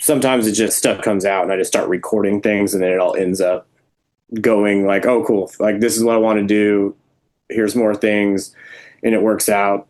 sometimes it just stuff comes out and I just start recording things and then it all ends up going like, oh, cool. Like, this is what I want to do. Here's more things. And it works out.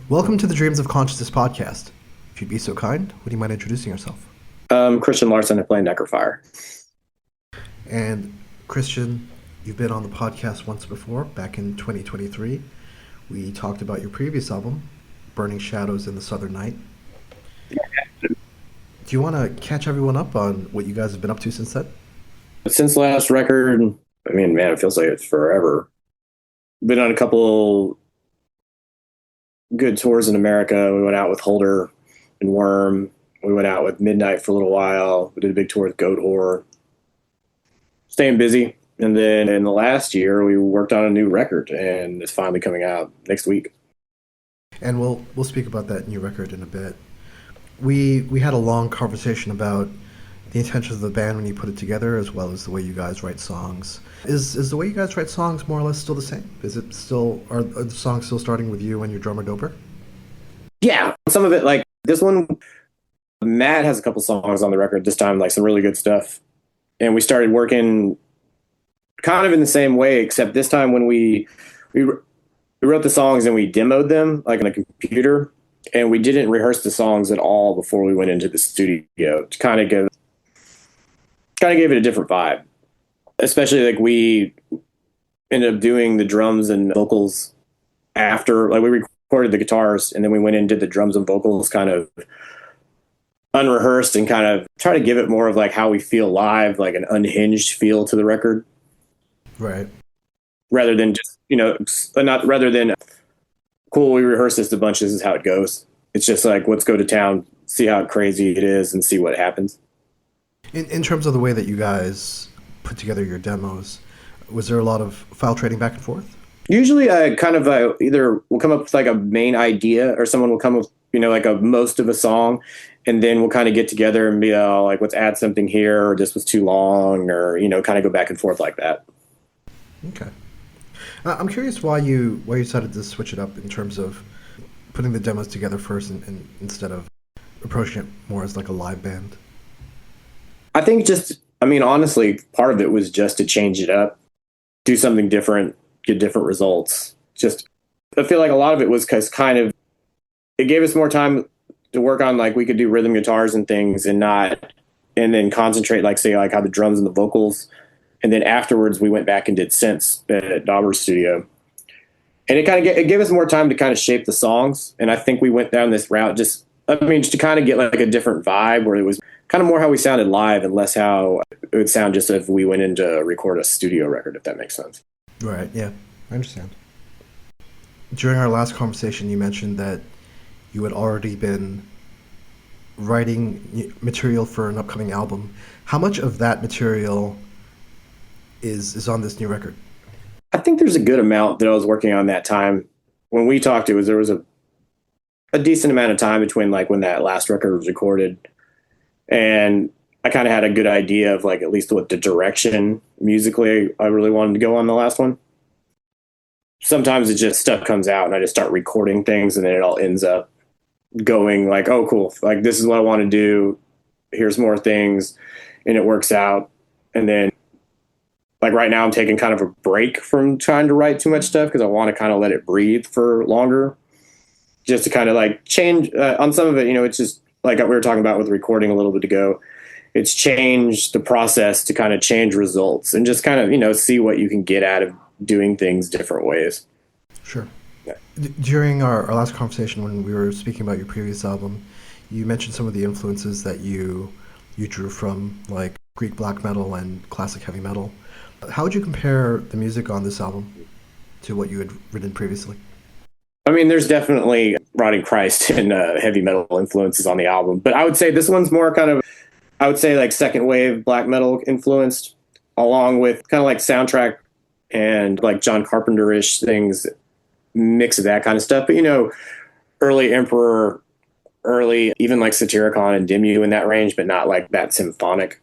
Welcome to the Dreams of Consciousness podcast. If you'd be so kind, would you mind introducing yourself? Christian Larson, I play Necrofier. And Christian, you've been on the podcast once before, back in 2023. We talked about your previous album, Burning Shadows in the Southern Night. Do you want to catch everyone up on what you guys have been up to since then? Since the last record, I mean, man, it feels like it's forever. Been on a couple good tours in America. We went out with Holder and Worm. We went out with Midnight for a little while. We did a big tour with Goat Horror. Staying busy. And then in the last year, we worked on a new record, and it's finally coming out next week. And we'll speak about that new record in a bit. We had a long conversation about the intentions of the band when you put it together, as well as the way you guys write songs. Is the way you guys write songs more or less still the same? Are the songs still starting with you and your drummer Dober? Yeah, some of it, like this one, Matt has a couple songs on the record this time, like some really good stuff. And we started working kind of in the same way, except this time when we wrote the songs and we demoed them like on a computer, and we didn't rehearse the songs at all before we went into the studio to kind of gave it a different vibe. Especially like we ended up doing the drums and vocals after, like we recorded the guitars and then we went in and did the drums and vocals kind of unrehearsed and kind of try to give it more of like how we feel live, like an unhinged feel to the record. Right. Rather than just, rather than cool, we rehearsed this a bunch, this is how it goes. It's just like, let's go to town, see how crazy it is and see what happens. In terms of the way that you guys put together your demos, was there a lot of file trading back and forth? Usually either we'll come up with like a main idea or someone will come up with, like a most of a song, and then we'll kind of get together and be like, let's add something here, or this was too long, or, kind of go back and forth like that. Okay. I'm curious why you decided to switch it up in terms of putting the demos together first and instead of approaching it more as like a live band. I think honestly, part of it was just to change it up, do something different, get different results. I feel like a lot of it was because it gave us more time to work on, like we could do rhythm guitars and things and then concentrate, like say like how the drums and the vocals. And then afterwards we went back and did synths at Dauber's studio. And it gave us more time to kind of shape the songs. And I think we went down this route just to kind of get like a different vibe where it was kind of more how we sounded live and less how it would sound just if we went in to record a studio record, if that makes sense. Right, yeah, I understand. During our last conversation, you mentioned that you had already been writing material for an upcoming album. How much of that material is on this new record? I think there's a good amount that I was working on that time. When we talked, there was a decent amount of time between like when that last record was recorded. And I kind of had a good idea of like at least what the direction musically I really wanted to go on the last one. Sometimes it just stuff comes out and I just start recording things and then it all ends up going like, oh, cool. Like this is what I want to do. Here's more things. And it works out. And then like right now I'm taking kind of a break from trying to write too much stuff because I want to kind of let it breathe for longer. Just to kind of like change on some of it, it's just like we were talking about with recording a little bit ago. It's changed the process to kind of change results and just kind of, see what you can get out of doing things different ways. Sure. Yeah. During our last conversation when we were speaking about your previous album, you mentioned some of the influences that you drew from, like Greek black metal and classic heavy metal. How would you compare the music on this album to what you had written previously? I mean, there's definitely Rotting Christ and heavy metal influences on the album, but I would say this one's more like second wave black metal influenced, along with kind of like soundtrack and like John Carpenter-ish things, mix of that kind of stuff. But early Emperor, early even like Satyricon and Dimmu in that range, but not like that symphonic.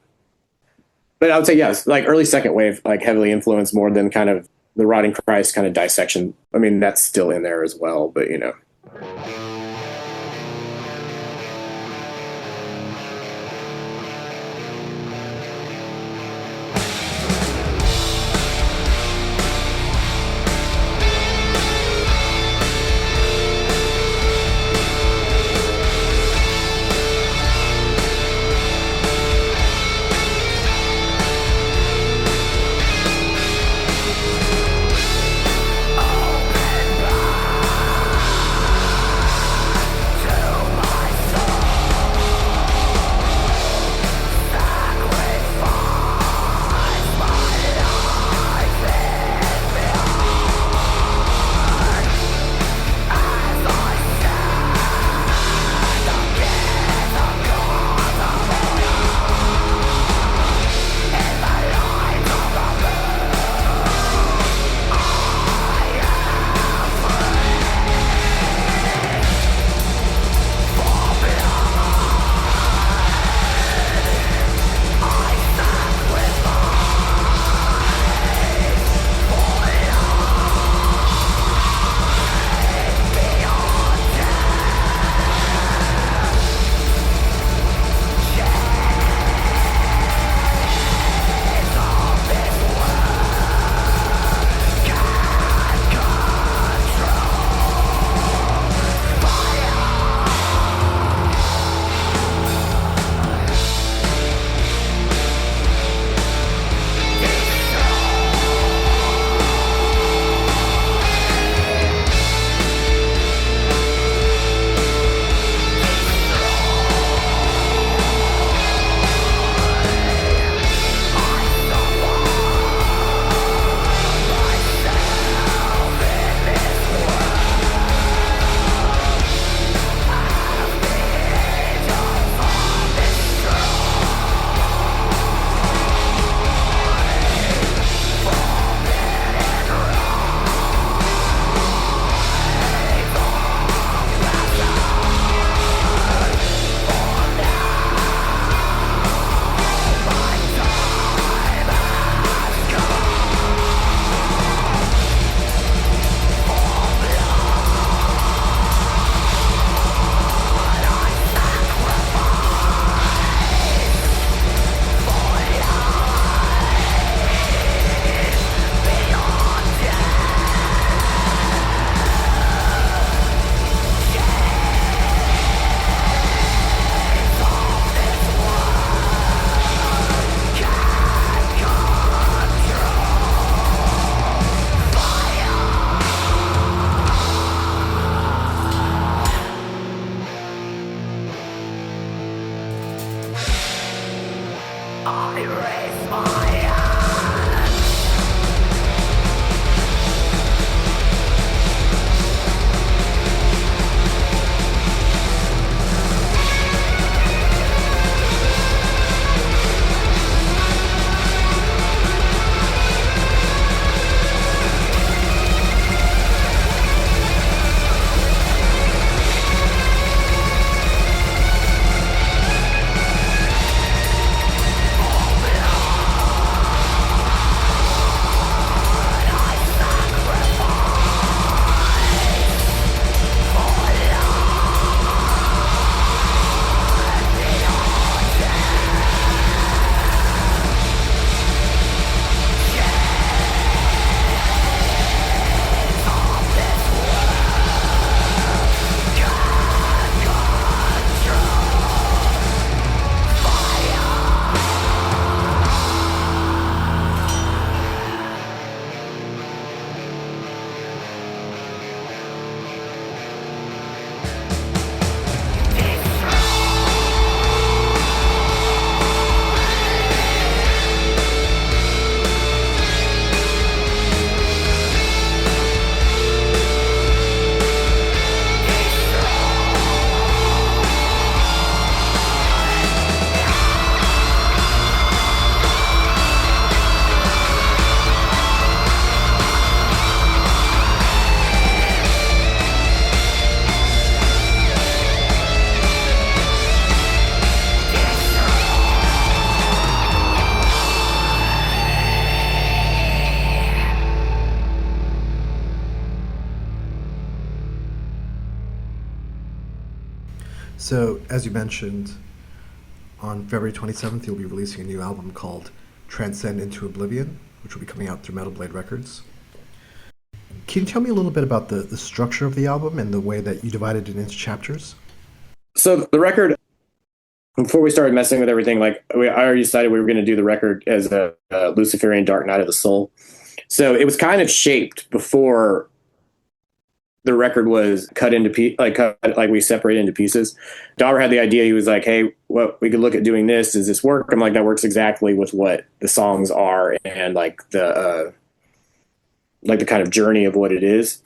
But I would say yes, like early second wave, like heavily influenced more than kind of the Rotting Christ kind of dissection. I mean, that's still in there as well, but So, as you mentioned, on February 27th, you'll be releasing a new album called Transcend into Oblivion, which will be coming out through Metal Blade Records. Can you tell me a little bit about the structure of the album and the way that you divided it into chapters? So the record, before we started messing with everything, I already decided we were going to do the record as a Luciferian Dark Night of the Soul. So it was kind of shaped before the record was cut into we separated into pieces. Dauber had the idea. He was like, "Hey, what we could look at doing this. Does this work?" I'm like, "That works exactly with what the songs are and the kind of journey of what it is."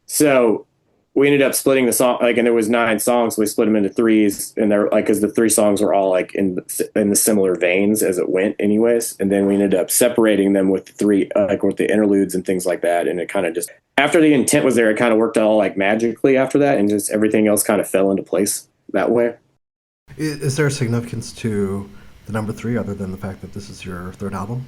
So we ended up splitting the song, and there was 9 songs. So we split them into threes, and they're because the 3 songs were all in the similar veins as it went, anyways. And then we ended up separating them with the 3, with the interludes and things like that. And it kind of just after the intent was there, it kind of worked all magically after that, and just everything else kind of fell into place that way. Is there a significance to the number 3 other than the fact that this is your third album?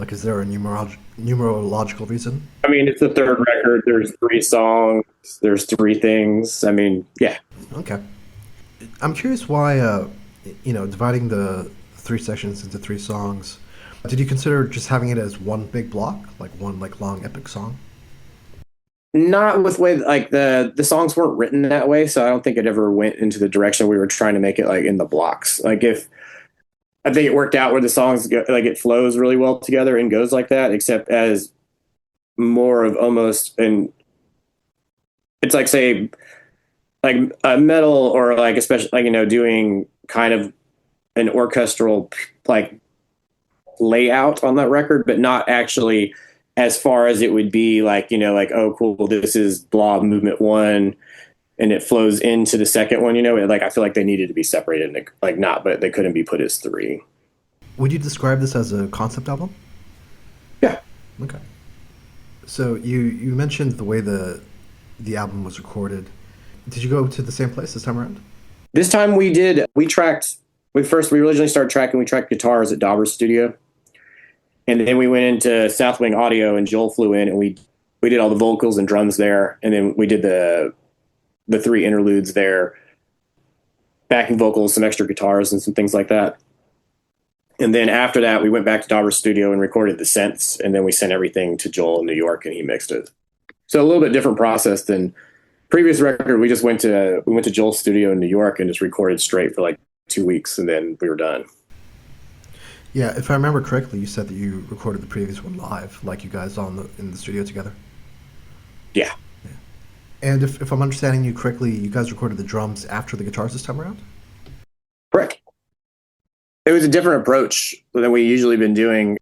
Is there a numerological reason? I mean, it's the third record. There's 3 songs. There's 3 things. I mean, yeah. Okay. I'm curious why, dividing the 3 sections into 3 songs. Did you consider just having it as one big block, one long epic song? Not with way the songs weren't written that way, so I don't think it ever went into the direction we were trying to make it in the blocks. If I think it worked out where the songs go, it flows really well together and goes like that, except as more of almost and it's say a metal or especially doing kind of an orchestral layout on that record, but not actually as far as it would be oh cool, this is blah movement 1 and it flows into the second one, I feel like they needed to be separated and but they couldn't be put as 3. Would you describe this as a concept album? Yeah. Okay. So you mentioned the way the album was recorded. Did you go to the same place this time around? This time we originally started tracking, we tracked guitars at Dauber's studio. And then we went into Southwing Audio and Joel flew in and we did all the vocals and drums there. And then we did the 3 interludes there, backing vocals, some extra guitars and some things like that. And then after that, we went back to Dauber's studio and recorded the synths. And then we sent everything to Joel in New York and he mixed it. So a little bit different process than previous record. We just went to Joel's studio in New York and just recorded straight for 2 weeks and then we were done. Yeah, if I remember correctly, you said that you recorded the previous one live, you guys all in the studio together. Yeah. And if I'm understanding you correctly, you guys recorded the drums after the guitars this time around? Correct. It was a different approach than we usually been doing.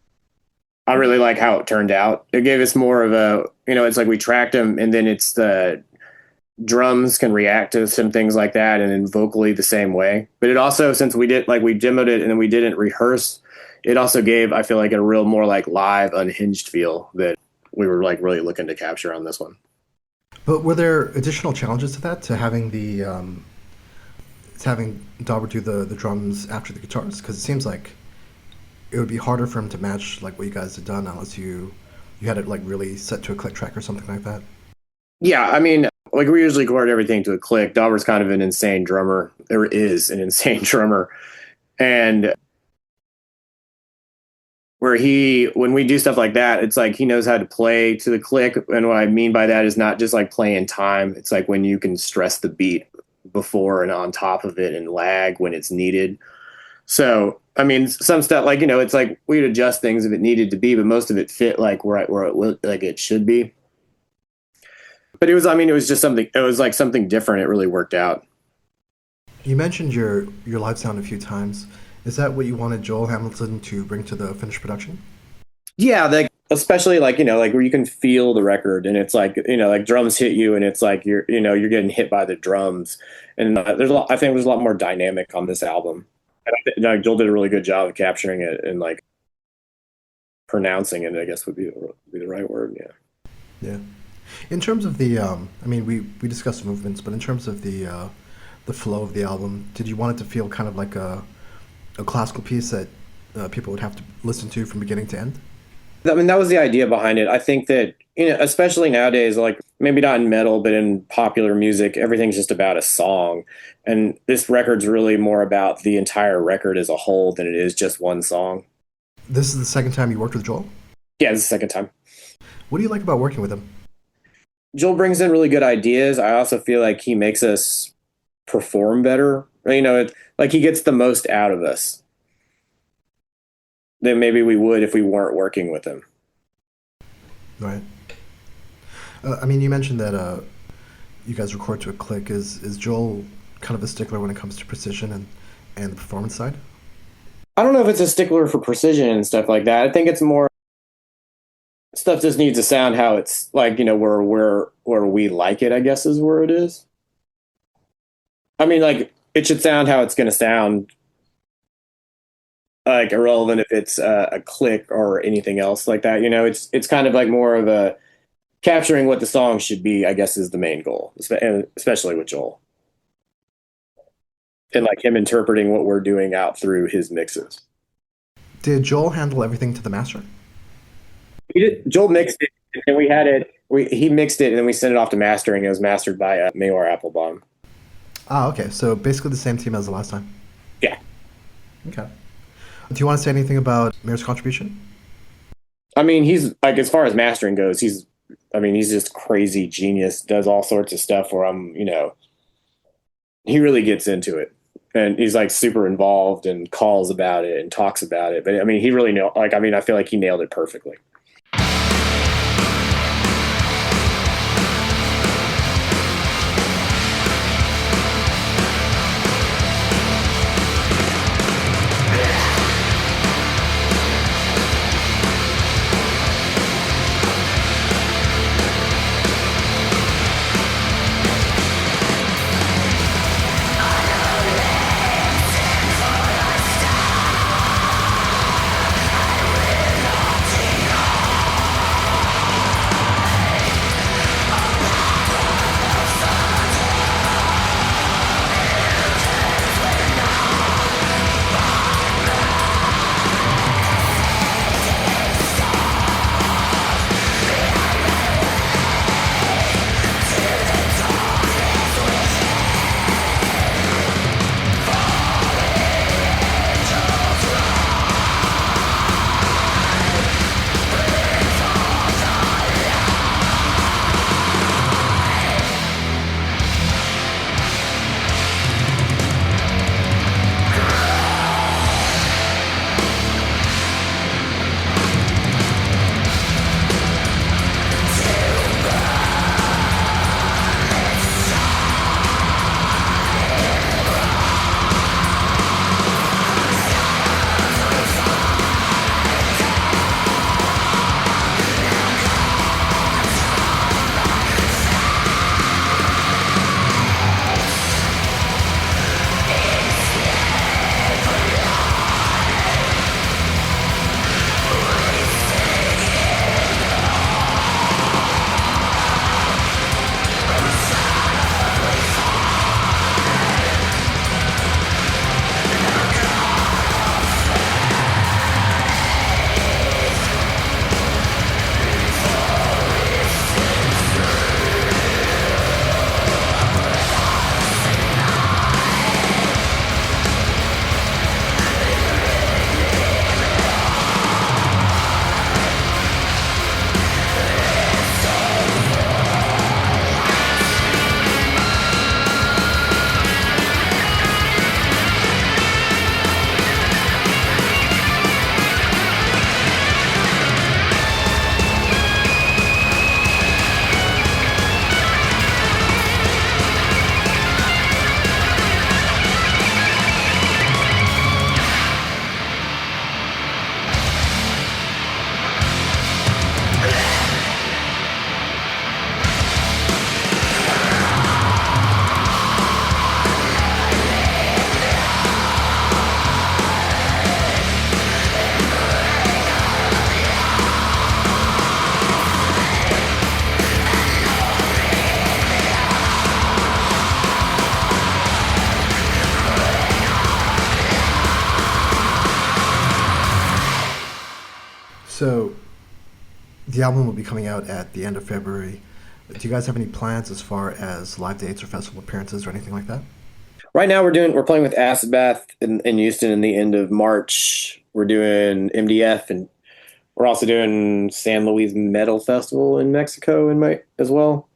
I really like how it turned out. It gave us more of a, it's we tracked them and then it's the drums can react to some things like that and then vocally the same way. But it also, since we did, we demoed it and then we didn't rehearse, it also gave, I feel a real more live, unhinged feel that we were really looking to capture on this one. But were there additional challenges to that, to having having Dauber do the drums after the guitars? Because it seems like it would be harder for him to match what you guys had done unless you had it really set to a click track or something like that. Yeah, I mean, we usually record everything to a click. Dauber's kind of an insane drummer, or is an insane drummer, and when we do stuff like that, it's he knows how to play to the click. And what I mean by that is not just play in time. It's when you can stress the beat before and on top of it and lag when it's needed. So, I mean, some stuff it's we'd adjust things if it needed to be, but most of it fit where it should be. But it was just something, it was something different. It really worked out. You mentioned your live sound a few times. Is that what you wanted Joel Hamilton to bring to the finished production? Yeah, especially where you can feel the record and it's drums hit you and it's you're getting hit by the drums. And I think there's a lot more dynamic on this album. And I think Joel did a really good job of capturing it and pronouncing it, I guess would be the right word. Yeah. Yeah. In terms of the, we discussed the movements, but in terms of the flow of the album, did you want it to feel kind of like a classical piece that people would have to listen to from beginning to end? I mean, that was the idea behind it. I think that especially nowadays, like maybe not in metal, but in popular music, everything's just about a song. And this record's really more about the entire record as a whole than it is just one song. This is the second time you worked with Joel? Yeah, it's the second time. What do you like about working with him? Joel brings in really good ideas. I also feel like he makes us perform better. Like he gets the most out of us than maybe we would if we weren't working with him. Right. I mean, you mentioned that you guys record to a click. Is Joel kind of a stickler when it comes to precision and the performance side? I don't know if it's a stickler for precision and stuff like that. I think it's more stuff just needs to sound how it's like, where we like it, I guess is where it is. I mean, like it should sound how it's going to sound, like irrelevant if it's a click or anything else like that. It's kind of like more of a capturing what the song should be, I guess, is the main goal, especially with Joel and like him interpreting what we're doing out through his mixes. Did Joel handle everything to the master? Joel mixed it, and then we had it. He mixed it, and then we sent it off to mastering. It was mastered by Mayor Applebaum. Ah, okay. So basically the same team as the last time. Yeah. Okay. Do you want to say anything about Mayor's contribution? I mean, he's like, as far as mastering goes, he's just crazy genius. Does all sorts of stuff where he really gets into it, and he's like super involved and calls about it and talks about it. But I mean, he really I feel like he nailed it perfectly. So the album will be coming out at the end of February. Do you guys have any plans as far as live dates or festival appearances or anything like that? Right now we're playing with Acid Bath in Houston in the end of March. We're doing MDF, and we're also doing San Luis Metal Festival in Mexico in May as well.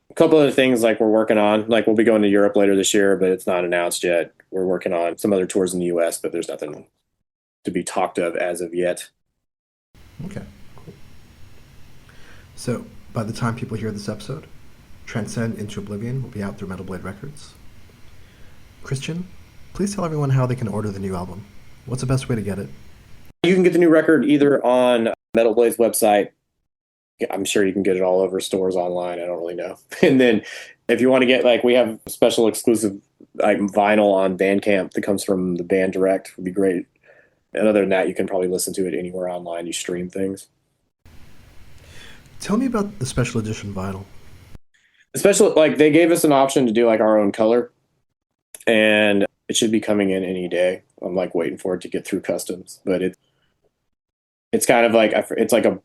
A couple other things like we're working on, like we'll be going to Europe later this year, but it's not announced yet. We're working on some other tours in the US, but there's nothing to be talked of as of yet. Okay, cool. So, by the time people hear this episode, Transcend into Oblivion will be out through Metal Blade Records. Christian, please tell everyone how they can order the new album. What's the best way to get it? You can get the new record either on Metal Blade's website. I'm sure you can get it all over stores online. I don't really know. And then if you want to get, like, we have special exclusive like vinyl on Bandcamp that comes from the band direct. Would be great. And other than that, you can probably listen to it anywhere online you stream things. Tell me about the special edition vinyl. The special, like, they gave us an option to do like our own color, and it should be coming in any day. I'm like waiting for it to get through customs, but it's kind of like it's like a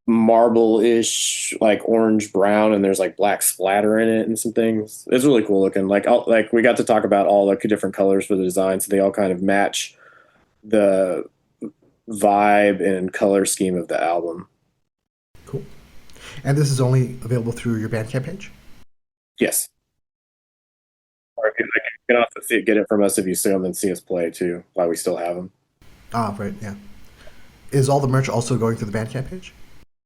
marble-ish, like orange brown, and there's like black splatter in it and some things. It's really cool looking. Like we got to talk about all the different colors for the design, so they all kind of match the vibe and color scheme of the album. Cool. And this is only available through your Bandcamp page? Yes. Or if you like, you can also get it from us if you see them and see us play too, while we still have them. Ah, right, yeah. Is all the merch also going through the Bandcamp page?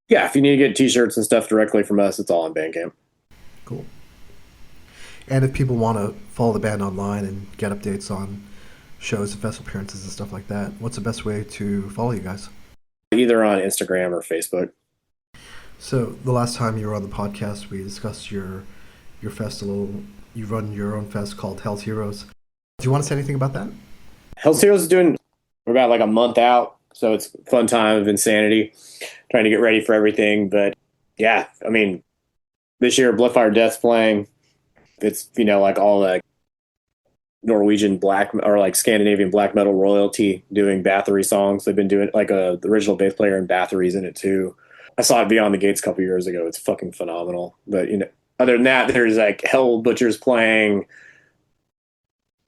Yeah, if you need to get t-shirts and stuff directly from us, it's all on Bandcamp. Cool. And if people want to follow the band online and get updates on shows and festival appearances and stuff like that, what's the best way to follow you guys? Either on Instagram or Facebook. So the last time you were on the podcast, we discussed your festival. You run your own fest called Hell's Heroes. Do you want to say anything about that? Hell's Heroes is doing, we're about like a month out, so it's a fun time of insanity, trying to get ready for everything. But yeah, I mean, this year Bloodfire Death's playing. It's, you know, like all the Norwegian black or like Scandinavian black metal royalty doing Bathory songs. They've been doing like the original bass player in Bathory's in it too. I saw it Beyond the Gates a couple years ago. It's fucking phenomenal. But, you know, other than that, there's like Hell Butchers playing.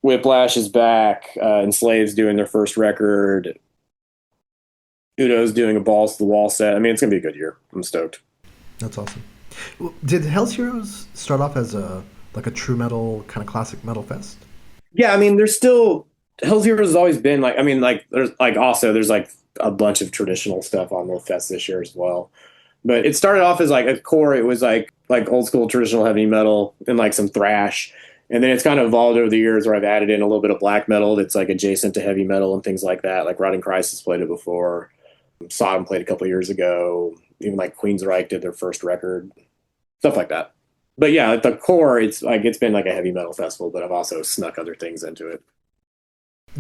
Whiplash is back. Enslaved's doing their first record. Udo's doing a balls to the wall set. I mean, it's gonna be a good year. I'm stoked. That's awesome. Well, did Hell's Heroes start off as a true metal kind of classic metal fest? Yeah, I mean, there's still Hell's Heroes has always been like. I mean, like there's like a bunch of traditional stuff on the fest this year as well. But it started off as like a core. It was like old school traditional heavy metal and like some thrash. And then it's kind of evolved over the years where I've added in a little bit of black metal that's like adjacent to heavy metal and things like that. Like Rotting Christ has played it before. Sodom played a couple years ago. Even like Queensryche did their first record. Stuff like that. But yeah, at the core, it's been like a heavy metal festival, but I've also snuck other things into it.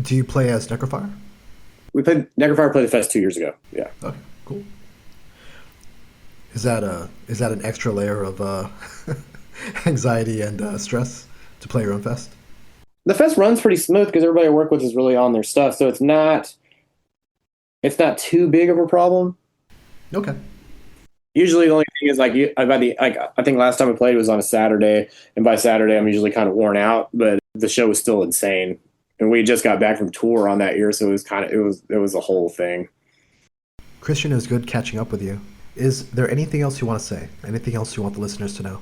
Do you play as Necrofier? Necrofier played the fest 2 years ago. Yeah. Okay, cool. Is that an extra layer of anxiety and stress to play your own fest? The fest runs pretty smooth because everybody I work with is really on their stuff, so it's not too big of a problem. Okay. Usually the only thing is I think last time we played was on a Saturday, and by Saturday I'm usually kind of worn out, but the show was still insane. And we just got back from tour on that year, so it was a whole thing. Christian, it was good catching up with you. Is there anything else you want to say? Anything else you want the listeners to know?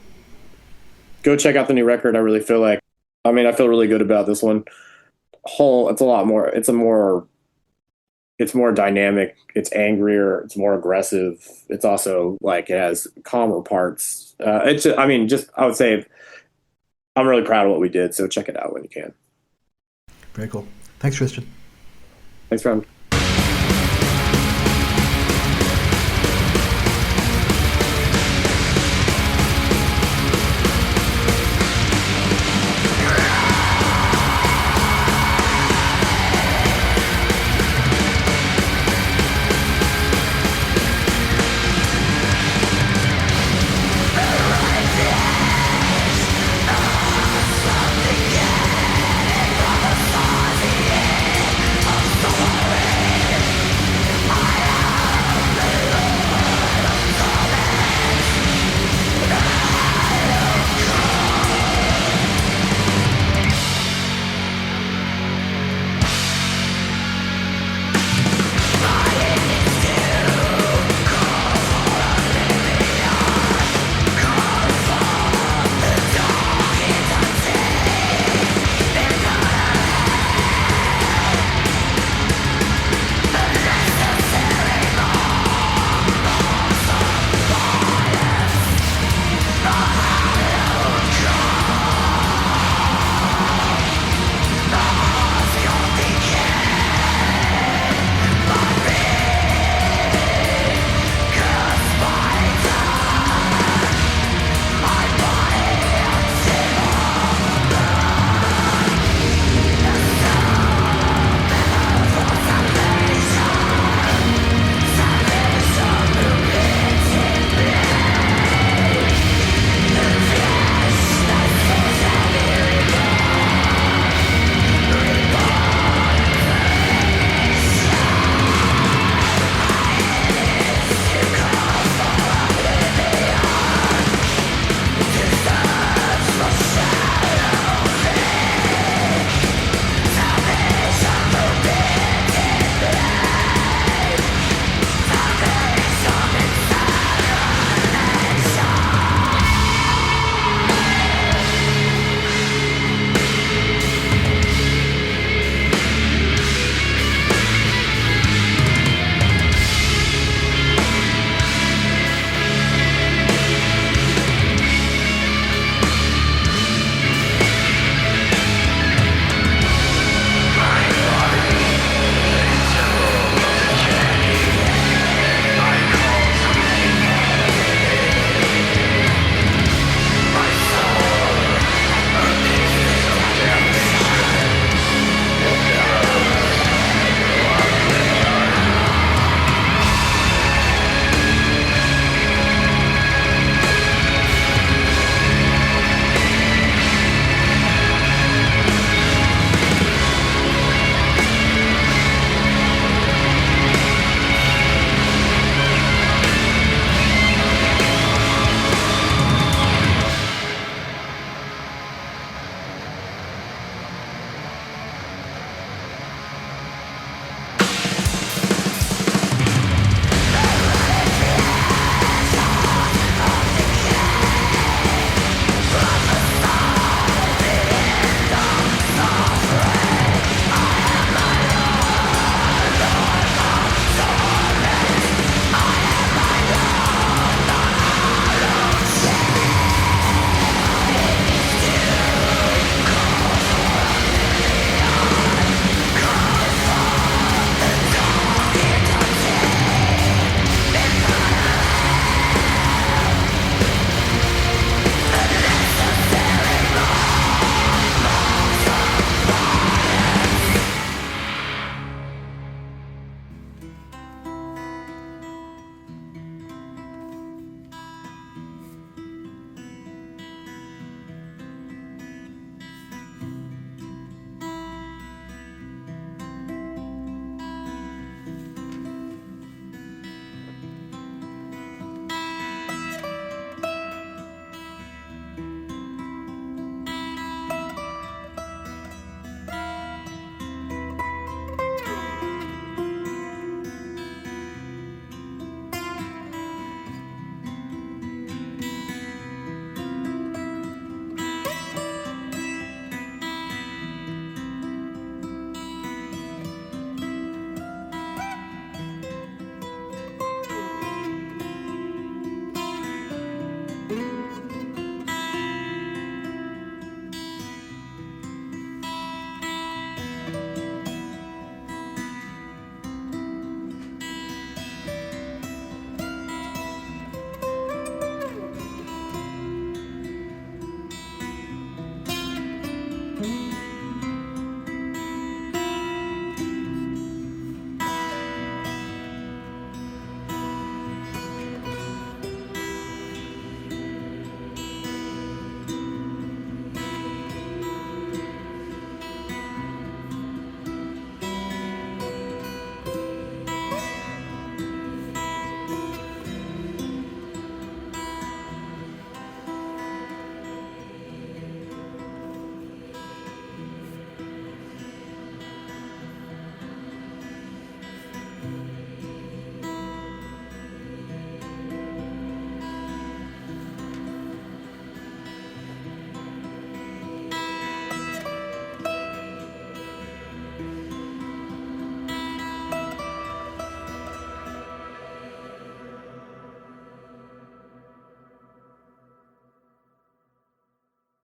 Go check out the new record. I feel really good about this one. It's more dynamic. It's angrier. It's more aggressive. It's also like it has calmer parts. I would say I'm really proud of what we did. So check it out when you can. Very cool. Thanks, Christian. Thanks, Ron.